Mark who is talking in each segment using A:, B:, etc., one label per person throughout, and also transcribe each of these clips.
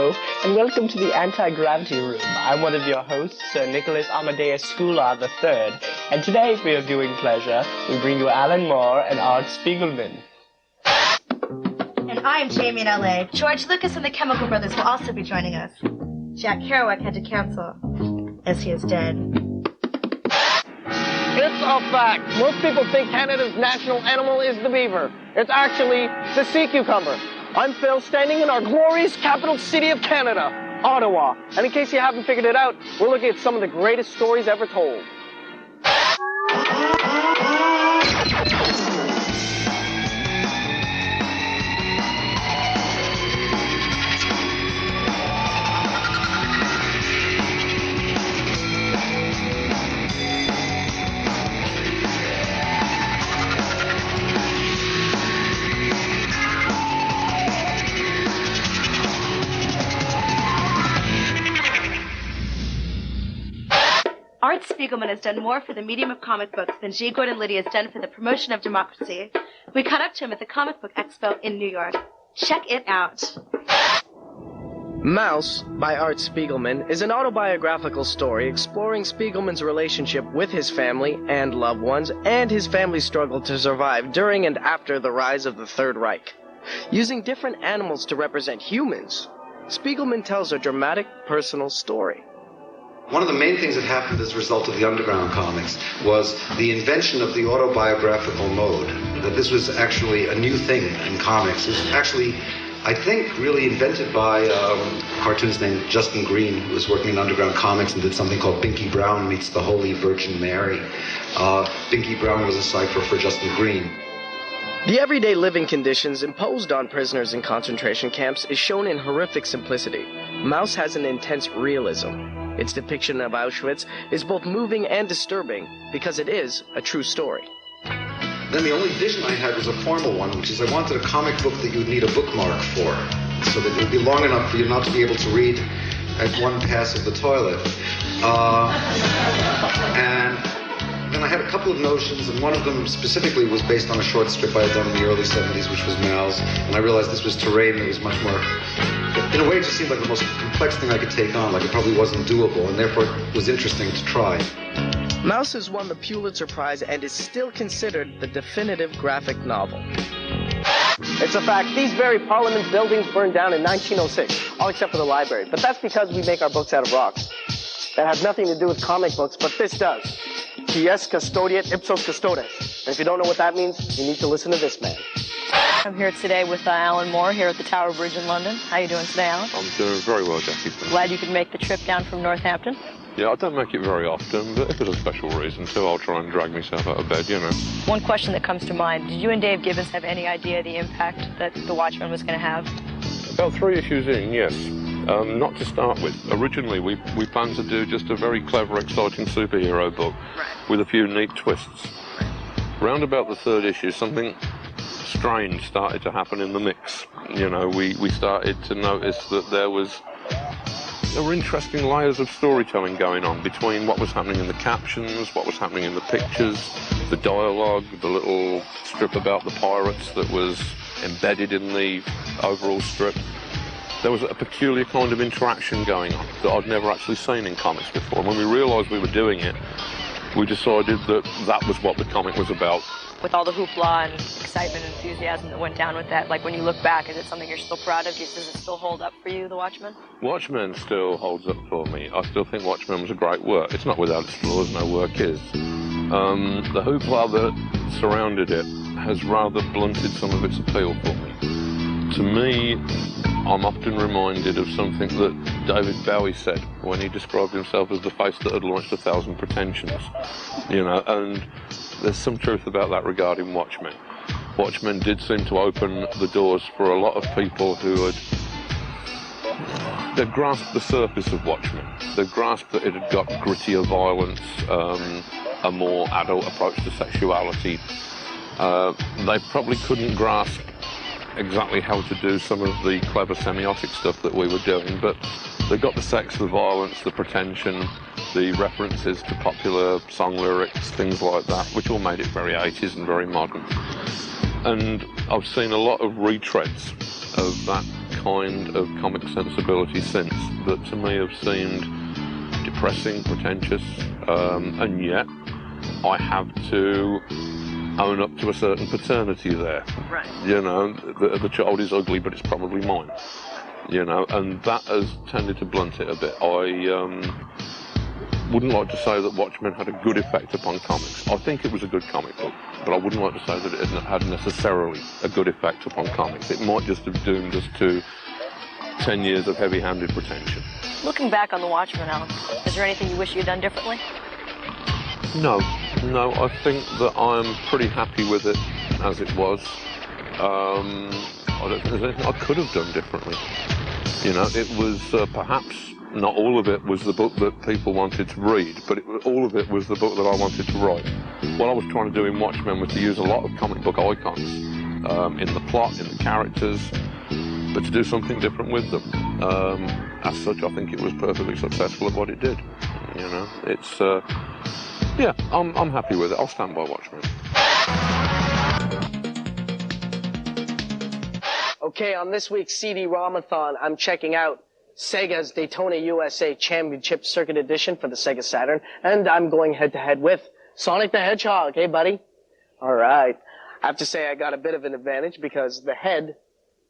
A: Hello, and welcome to the Anti-Gravity Room. I'm one of your hosts, Sir Nicholas Amadeus Skula III, and today, for your viewing pleasure, we bring you Alan Moore and Art Spiegelman.
B: And I'm Jamie in LA. George Lucas and the Chemical Brothers will also be joining us. Jack Kerouac had to cancel, as he is dead.
C: It's a fact. Most people think Canada's national animal is the beaver. It's actually the sea cucumber. I'm Phil, standing in our glorious capital city of Canada, Ottawa. And in case you haven't figured it out, we're looking at some of the greatest stories ever told.
B: Art Spiegelman has done more for the medium of comic books than G. Gordon Liddy has done for the promotion of democracy. We caught up to him at the Comic Book Expo in New York. Check it out.
D: Mouse, by Art Spiegelman, is an autobiographical story exploring Spiegelman's relationship with his family and loved ones, and his family's struggle to survive during and after the rise of the Third Reich. Using different animals to represent humans, Spiegelman tells a dramatic, personal story.
E: One of the main things that happened as a result of the underground comics was the invention of the autobiographical mode. That this was actually a new thing in comics. It was actually, I think, really invented by a cartoonist named Justin Green, who was working in underground comics and did something called Binky Brown Meets the Holy Virgin Mary. Binky Brown was a cipher for Justin Green.
D: The everyday living conditions imposed on prisoners in concentration camps is shown in horrific simplicity. Mouse has an intense realism. Its depiction of Auschwitz is both moving and disturbing because it is a true story.
E: Then the only vision I had was a formal one, which is I wanted a comic book that you would need a bookmark for, so that it would be long enough for you not to be able to read at one pass of the toilet. And then I had a couple of notions, and one of them specifically was based on a short strip I had done in the early 70s, which was Mal's, and I realized this was terrain that was much more... In a way, it just seemed like the most complex thing I could take on, like it probably wasn't doable, and therefore it was interesting to try.
D: Mouse has won the Pulitzer Prize and is still considered the definitive graphic novel.
C: It's a fact. These very Parliament buildings burned down in 1906, all except for the library. But that's because we make our books out of rocks. That has nothing to do with comic books, but this does. Quies custodiet ipsos custodes. And if you don't know what that means, you need to listen to this man.
F: I'm here today with Alan Moore here at the Tower Bridge in London. How are you doing today, Alan?
G: I'm doing very well, Jackie.
F: Glad you could make the trip down from Northampton.
G: Yeah, I don't make it very often, but if there's a special reason to, I'll try and drag myself out of bed, you know.
F: One question that comes to mind, did you and Dave Gibbons have any idea the impact that The Watchmen was going to have?
G: About 3 issues in, yes. Not to start with. Originally, we planned to do just a very clever, exciting superhero book with a few neat twists. Round about the 3rd issue, something strange started to happen in the mix. You know, we started to notice that there were interesting layers of storytelling going on between what was happening in the captions, what was happening in the pictures, the dialogue, the little strip about the pirates that was embedded in the overall strip. There was a peculiar kind of interaction going on that I'd never actually seen in comics before. And when we realised we were doing it, we decided that that was what the comic was about.
F: With all the hoopla and excitement and enthusiasm that went down with that, like when you look back, is it something you're still proud of? Does it still hold up for you, The Watchmen?
G: Watchmen still holds up for me. I still think Watchmen was a great work. It's not without its flaws, no work is. The hoopla that surrounded it has rather blunted some of its appeal for me. To me, I'm often reminded of something that David Bowie said when he described himself as the face that had launched 1,000 pretensions. You know, and there's some truth about that regarding Watchmen. Watchmen did seem to open the doors for a lot of people who they'd grasped the surface of Watchmen. They'd grasped that it had got grittier violence, a more adult approach to sexuality. They probably couldn't grasp exactly how to do some of the clever semiotic stuff that we were doing, but they got the sex, the violence, the pretension, the references to popular song lyrics, things like that, which all made it very 80s and very modern. And I've seen a lot of retreads of that kind of comic sensibility since that to me have seemed depressing, pretentious, and yet I have to own up to a certain paternity there.
F: Right.
G: You know, the child is ugly, but it's probably mine. You know, and that has tended to blunt it a bit. I wouldn't like to say that Watchmen had a good effect upon comics. I think it was a good comic book, but I wouldn't like to say that it had necessarily a good effect upon comics. It might just have doomed us to 10 years of heavy-handed pretension.
F: Looking back on the Watchmen, Alan, is there anything you wish you'd done differently?
G: No, I think that I'm pretty happy with it as it was. I don't think there's anything I could have done differently. You know, it was perhaps not all of it was the book that people wanted to read, but all of it was the book that I wanted to write. What I was trying to do in Watchmen was to use a lot of comic book icons in the plot, in the characters, but to do something different with them. As such, I think it was perfectly successful at what it did. You know, it's yeah, I'm happy with it. I'll stand by Watchmen.
C: Okay, on this week's CD-ROM-a-thon, I'm checking out Sega's Daytona USA Championship Circuit Edition for the Sega Saturn, and I'm going head-to-head with Sonic the Hedgehog. Hey, buddy. All right. I have to say I got a bit of an advantage because the head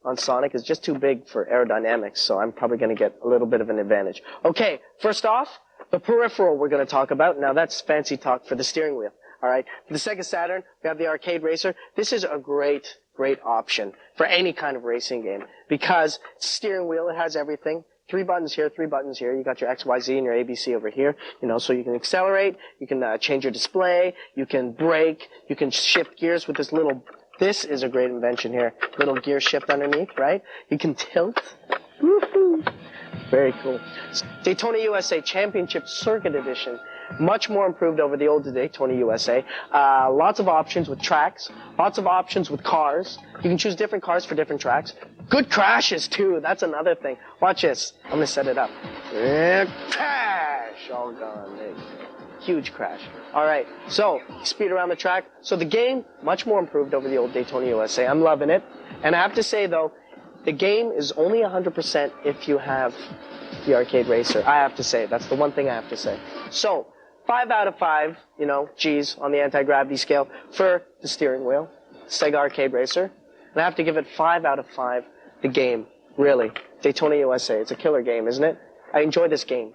C: on Sonic is just too big for aerodynamics, so I'm probably going to get a little bit of an advantage. Okay, first off, the peripheral we're going to talk about. Now, that's fancy talk for the steering wheel. All right. For the Sega Saturn, we have the Arcade Racer. This is a great option for any kind of racing game because steering wheel, it has everything. 3 buttons here, 3 buttons here. You got your X, Y, Z and your ABC over here. You know, so you can accelerate, you can change your display, you can brake, you can shift gears with this little. This is a great invention here. Little gear shift underneath, right? You can tilt. Woohoo! Very cool. Daytona USA Championship Circuit Edition. Much more improved over the old Daytona USA. Lots of options with tracks. Lots of options with cars. You can choose different cars for different tracks. Good crashes, too. That's another thing. Watch this. I'm going to set it up. Crash! All gone. There you go. Huge crash. All right. So, speed around the track. So the game, much more improved over the old Daytona USA. I'm loving it. And I have to say, though, the game is only 100% if you have the Arcade Racer. I have to say. That's the one thing I have to say. So, 5 out of 5, you know, G's on the anti-gravity scale for the steering wheel, Sega Arcade Racer. And I have to give it 5 out of 5, the game. Really. Daytona USA. It's a killer game, isn't it? I enjoy this game.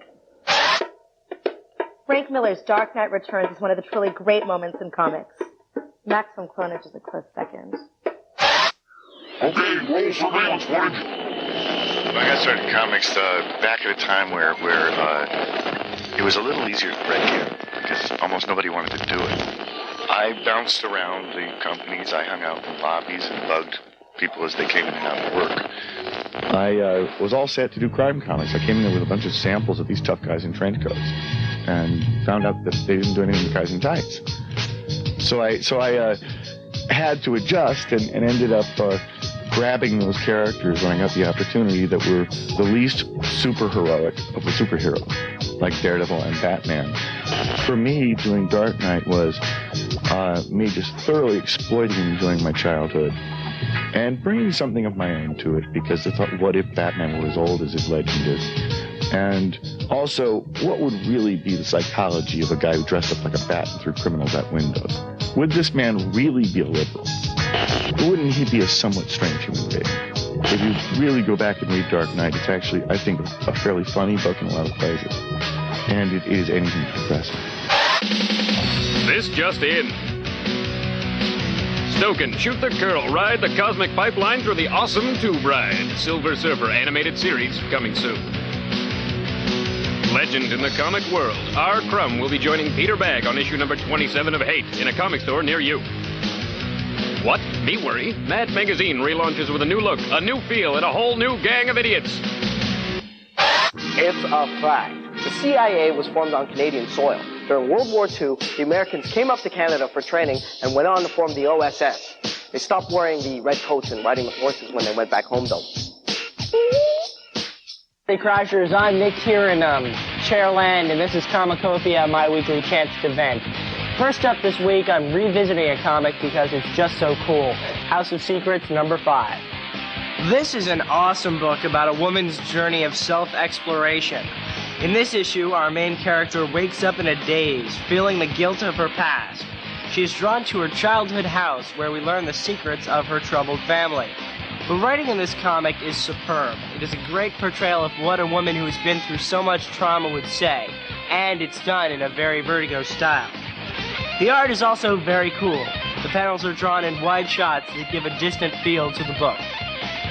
B: Frank Miller's Dark Knight Returns is one of the truly great moments in comics. Maximum Clonage is a close second.
H: Okay, roll surveillance footage. I got started in comics back at a time where it was a little easier to break in because almost nobody wanted to do it. I bounced around the companies. I hung out in lobbies and bugged people as they came in and out of work.
I: I was all set to do crime comics. I came in there with a bunch of samples of these tough guys in trench coats and found out that they didn't do anything with guys in tights. So I had to adjust and ended up grabbing those characters when I got the opportunity that were the least super heroic of the superheroes, like Daredevil and Batman. For me, doing Dark Knight was me just thoroughly exploiting and enjoying my childhood and bringing something of my own to it, because I thought, what if Batman were as old as his legend is? And also, what would really be the psychology of a guy who dressed up like a bat and threw criminals out windows? Would this man really be a liberal? Or wouldn't he be a somewhat strange human being? If you really go back and read Dark Knight, it's actually, I think, a fairly funny book in a lot of places. And it is anything but depressing.
J: This just in. Stoken, Shoot the Girl, ride the cosmic pipeline through the awesome Tube Ride. Silver Surfer animated series coming soon. Legend in the comic world, R. Crumb will be joining Peter Bagg on issue number 27 of Hate in a comic store near you. What? Be worry. Mad Magazine relaunches with a new look, a new feel, and a whole new gang of idiots.
C: It's a fact. The CIA was formed on Canadian soil. During World War II, the Americans came up to Canada for training and went on to form the OSS. They stopped wearing the red coats and riding the horses when they went back home, though.
A: Hey Crashers, I'm Nick here in Chairland, and this is Comicopia, my weekly chance to vent. First up this week, I'm revisiting a comic because it's just so cool. House of Secrets, number 5.
D: This is an awesome book about a woman's journey of self-exploration. In this issue, our main character wakes up in a daze, feeling the guilt of her past. She is drawn to her childhood house, where we learn the secrets of her troubled family. The writing in this comic is superb. It is a great portrayal of what a woman who has been through so much trauma would say, and it's done in a very Vertigo style. The art is also very cool. The panels are drawn in wide shots that give a distant feel to the book.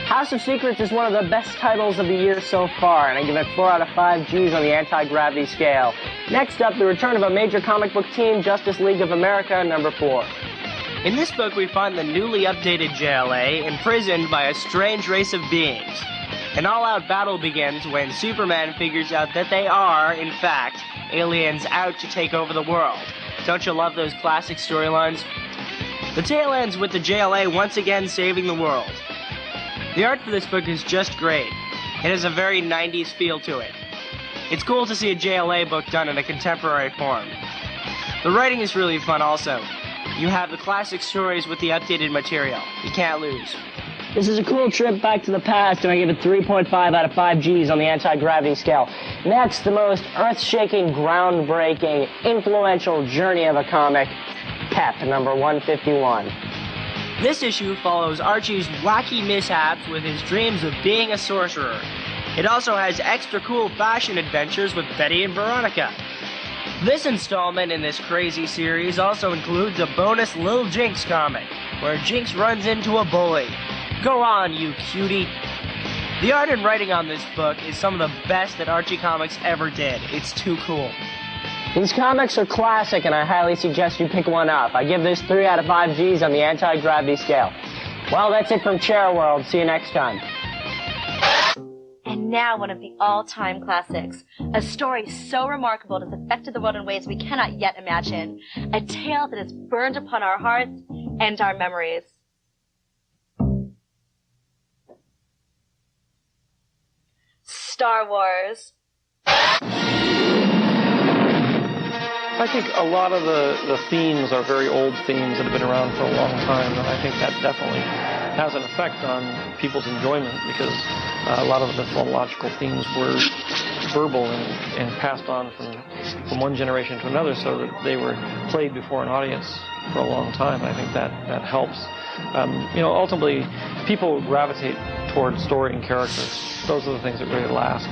C: House of Secrets is one of the best titles of the year so far, and I give it 4 out of 5 Gs on the anti-gravity scale. Next up, the return of a major comic book team, Justice League of America, number 4.
D: In this book, we find the newly updated JLA imprisoned by a strange race of beings. An all-out battle begins when Superman figures out that they are, in fact, aliens out to take over the world. Don't you love those classic storylines? The tale ends with the JLA once again saving the world. The art for this book is just great. It has a very 90s feel to it. It's cool to see a JLA book done in a contemporary form. The writing is really fun also. You have the classic stories with the updated material. You can't lose.
C: This is a cool trip back to the past, and I give it 3.5 out of 5 Gs on the anti-gravity scale. Next, the most earth-shaking, groundbreaking, influential journey of a comic, Pep, number 151.
D: This issue follows Archie's wacky mishaps with his dreams of being a sorcerer. It also has extra cool fashion adventures with Betty and Veronica. This installment in this crazy series also includes a bonus Lil Jinx comic, where Jinx runs into a bully. Go on, you cutie. The art and writing on this book is some of the best that Archie Comics ever did. It's too cool.
C: These comics are classic, and I highly suggest you pick one up. I give this 3 out of 5 Gs on the anti-gravity scale. Well, that's it from Chair World. See you next time.
B: And now one of the all-time classics. A story so remarkable it has affected the world in ways we cannot yet imagine. A tale that is burned upon our hearts and our memories. Star Wars.
K: I think a lot of the themes are very old themes that have been around for a long time, and I think that definitely has an effect on people's enjoyment, because a lot of the mythological themes were verbal and passed on from one generation to another, so that they were played before an audience for a long time. I think that helps. Ultimately, people gravitate towards story and characters. Those are the things that really last.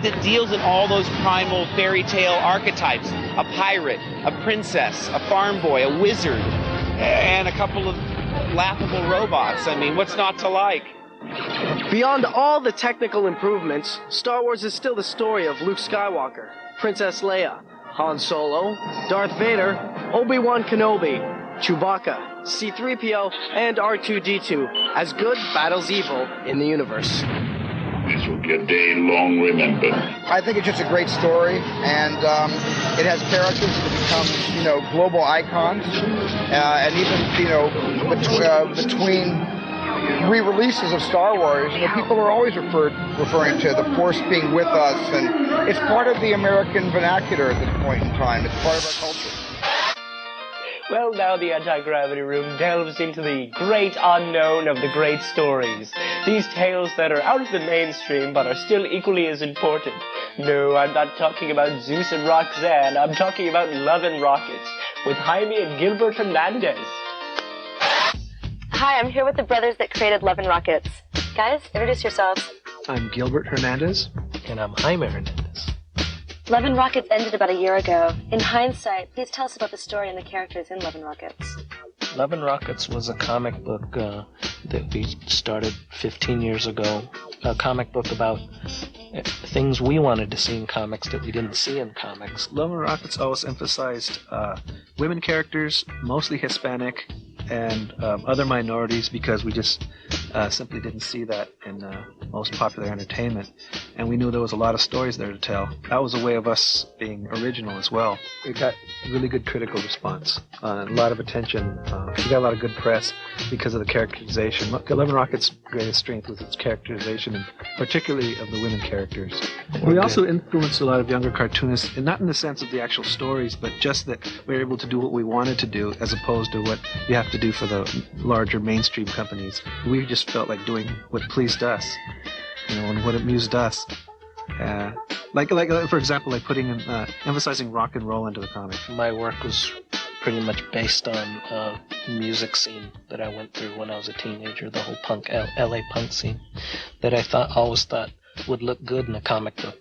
L: That deals in all those primal fairy tale archetypes. A pirate, a princess, a farm boy, a wizard, and a couple of laughable robots. I mean, what's not to like?
D: Beyond all the technical improvements, Star Wars is still the story of Luke Skywalker, Princess Leia, Han Solo, Darth Vader, Obi-Wan Kenobi, Chewbacca, C-3PO, and R2-D2 as good battles evil in the universe.
M: This will be a day long remembered.
N: I think it's just a great story, and it has characters that become, global icons, and even, between re-releases of Star Wars, people are always referring to the Force being with us, and it's part of the American vernacular at this point in time. It's part of our culture.
A: Well, now the Anti-Gravity Room delves into the great unknown of the great stories. These tales that are out of the mainstream but are still equally as important. No, I'm not talking about Zeus and Roxanne. I'm talking about Love and Rockets with Jaime and Gilbert Hernandez.
B: Hi, I'm here with the brothers that created Love and Rockets. Guys, introduce yourselves.
O: I'm Gilbert Hernandez.
P: And I'm Jaime Hernandez.
B: Love and Rockets ended about a year ago. In hindsight, please tell us about the story and the characters in Love and Rockets.
P: Love and Rockets was a comic book that we started 15 years ago. A comic book about things we wanted to see in comics that we didn't see in comics.
O: Love and Rockets always emphasized women characters, mostly Hispanic, and other minorities, because we just simply didn't see that in most popular entertainment. And we knew there was a lot of stories there to tell. That was a way of us being original as well. We got really good critical response, a lot of attention. We got a lot of good press because of the characterization. Love and Rocket's greatest strength was its characterization, and particularly of the women characters. We also influenced a lot of younger cartoonists, and not in the sense of the actual stories, but just that we were able to do what we wanted to do, as opposed to what you have to to do for the larger mainstream companies. We just felt like doing what pleased us, and what amused us. Like for example, like putting in, emphasizing rock and roll into the comic.
P: My work was pretty much based on a music scene that I went through when I was a teenager, the whole LA punk scene that I always thought would look good in a comic book,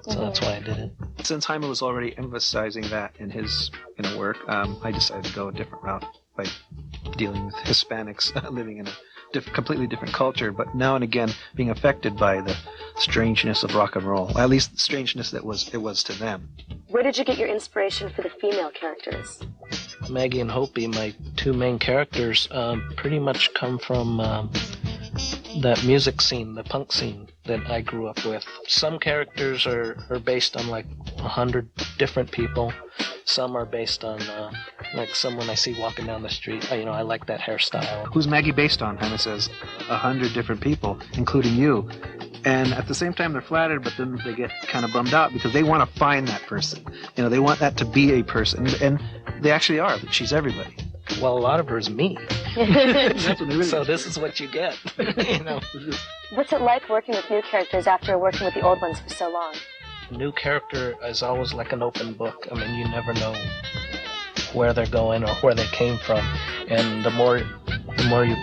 P: so that's why I did it.
O: Since Jaime was already emphasizing that in his work, I decided to go a different route by dealing with Hispanics living in a completely different culture, but now and again being affected by the strangeness of rock and roll, at least the strangeness that it was to them.
B: Where did you get your inspiration for the female characters?
P: Maggie and Hopi, my two main characters, pretty much come from that music scene, the punk scene that I grew up with. Some characters are based on like 100 different people. Some are based on like someone I see walking down the street. I like that hairstyle.
O: Who's Maggie based on? Jaime says 100 different people, including you. And at the same time, they're flattered, but then they get kind of bummed out because they want to find that person. They want that to be a person, and they actually are. But she's everybody.
P: Well, a lot of her is me. So this is what you get.
B: What's it like working with new characters after working with the old ones for so long?
P: New character is always like an open book. You never know where they're going or where they came from, and the more you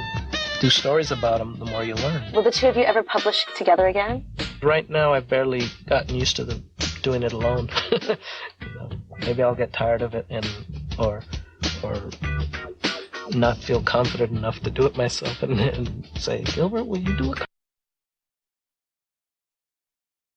P: do stories about them, the more you learn.
B: Will the two of you ever publish together again?
P: Right now, I've barely gotten used to doing it alone. Maybe I'll get tired of it or not feel confident enough to do it myself and say, Gilbert, will you do a